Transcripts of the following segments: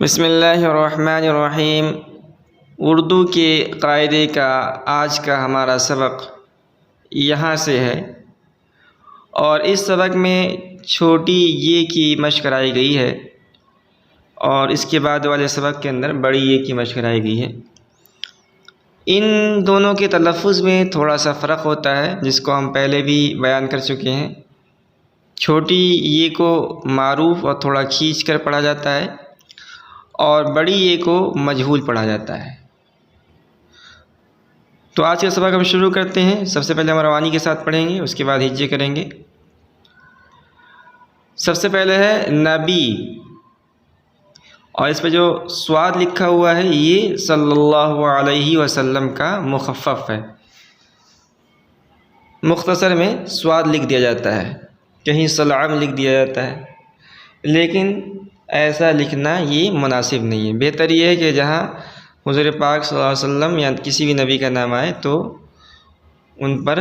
बिस्मिल्लाहिर्रहमानिर्रहीम। उर्दू के कायदे का आज का हमारा सबक यहाँ से है और इस सबक में छोटी ये की मशक कराई गई है और इसके बाद वाले सबक के अंदर बड़ी ये की मशक कराई गई है। इन दोनों के तलफ़ुज़ में थोड़ा सा फ़र्क होता है जिसको हम पहले भी बयान कर चुके हैं। छोटी ये को मारूफ़ और थोड़ा खींच कर पढ़ा जाता है और बड़ी ये को मजहूल पढ़ा जाता है। तो आज का सबक हम शुरू करते हैं। सबसे पहले हम रवानी के साथ पढ़ेंगे, उसके बाद हिज्जे करेंगे। सबसे पहले है नबी और इस पर जो स्वाद लिखा हुआ है ये सल्लल्लाहु अलैहि वसल्लम का मुखफ़्फ़फ़ है। मुख्तसर में स्वाद लिख दिया जाता है, कहीं सलाम लिख दिया जाता है, लेकिन ऐसा लिखना ये मुनासिब नहीं है। बेहतर ये है कि जहाँ हुज़ूर पाक सल्लल्लाहु अलैहि वसल्लम या किसी भी नबी का नाम आए तो उन पर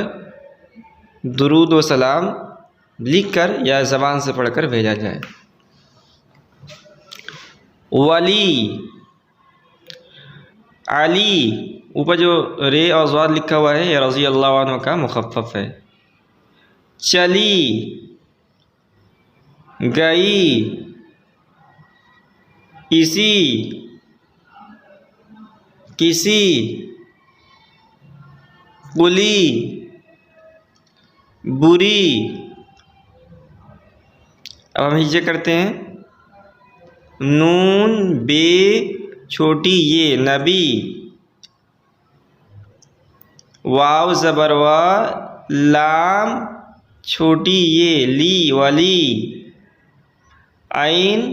दुरूद व सलाम लिख कर या ज़बान से पढ़कर भेजा जाए। वली, अली, ऊपर जो रे और ज़ाद लिखा हुआ है यह रज़ी अल्लाह अन्हु का मुखफ़्फ़फ़ है। चली, गई, इसी, किसी, कुली, बुरी। अब हम हिज्जे करते हैं। नून बे छोटी ये नबी, वाव ज़बर वा, लाम छोटी ये ली वली, आइन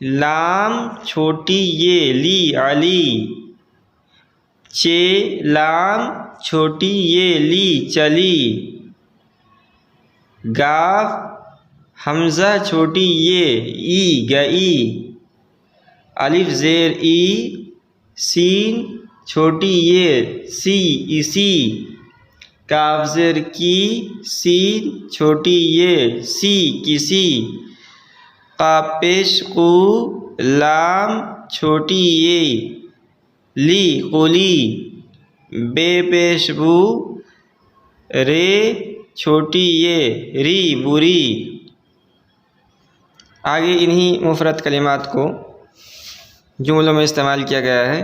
लाम छोटी ये ली अली, चे लाम छोटी ये ली चली, गाफ हमज़ा छोटी ये ई गई, अलिफ ज़ेर ई, सीन छोटी ये सी इसी, काफ ज़ेर की, सीन छोटी ये सी किसी, काफ पेश कू, लाम छोटी ये ली कुली, बे पेश बू, रे छोटी ये री बुरी। आगे इन्हीं मुफ़रद कलिमात को जुमलों में इस्तेमाल किया गया है।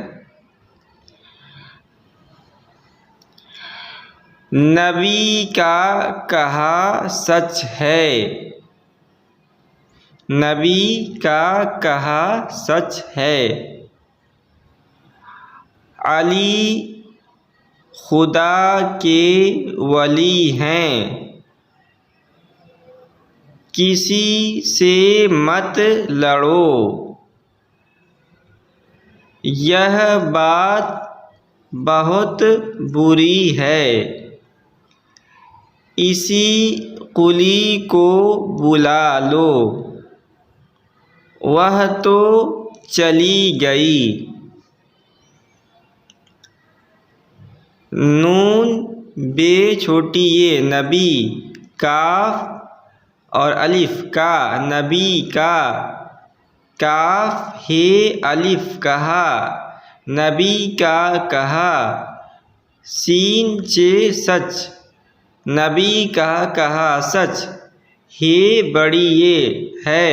नबी का कहा सच है, नबी का कहा सच है। अली खुदा के वली हैं, किसी से मत लड़ो, यह बात बहुत बुरी है। इसी कुली को बुला लो, वह तो चली गई। नून बे छोटी ये नबी, काफ और अलिफ का नबी का, काफ हे अलिफ कहा, नबी का कहा, सीन चे सच, नबी का कहा सच, हे बड़ी ये है,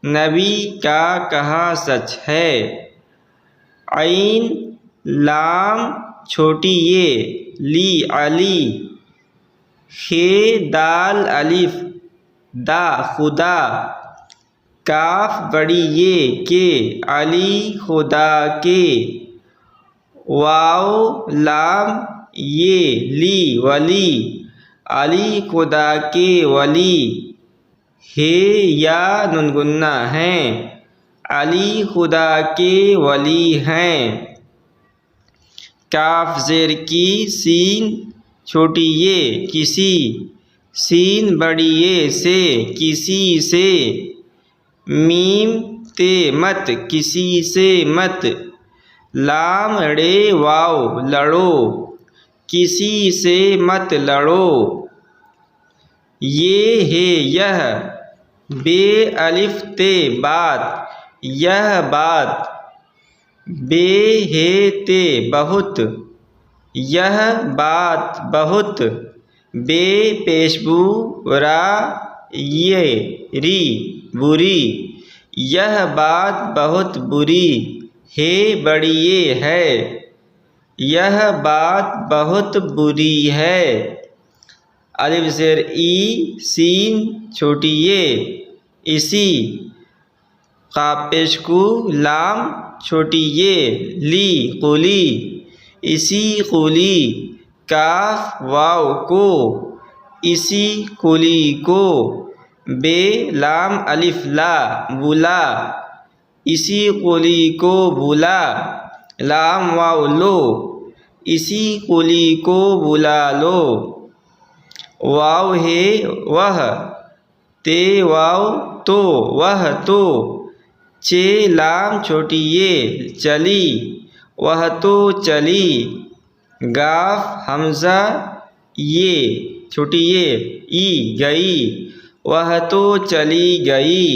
नबी का कहा सच है। आइन लाम छोटी ये ली अली, हे दाल अलिफ दा खुदा, काफ बड़ी ये के अली खुदा के, वाव लाम ये ली वली, अली खुदा के वली, हे या नुनगुन्ना हैं, अली खुदा के वली हैं। काफ ज़ेर की, सीन छोटी ये किसी, सीन बड़ी ये से किसी से, मीम ते मत किसी से मत, लाम रे वाव लड़ो, किसी से मत लड़ो। ये है यह, बे अलिफ ते बात, यह बात। बे है ते बहुत, यह बात बहुत। बे पेशबू रा ये री बुरी, यह बात बहुत बुरी है बड़ी ये है, यह बात बहुत बुरी है। अलिफ ज़ेर ई सीन छोटी ये, इसी। काफ पेश कू लाम छोटी ये, ली कुली, इसी कुली। काफ वाव को, इसी कुली को। बे लाम अलिफ ला बुला, इसी कुली को बुला। लाम वाव लो, इसी कुली को बुला लो। वाव है वह, ते वाव तो, वह तो। चे लाम छोटी ये चली, वह तो चली। गाफ हमज़ा ये छोटी ये ई गई, वह तो चली गई।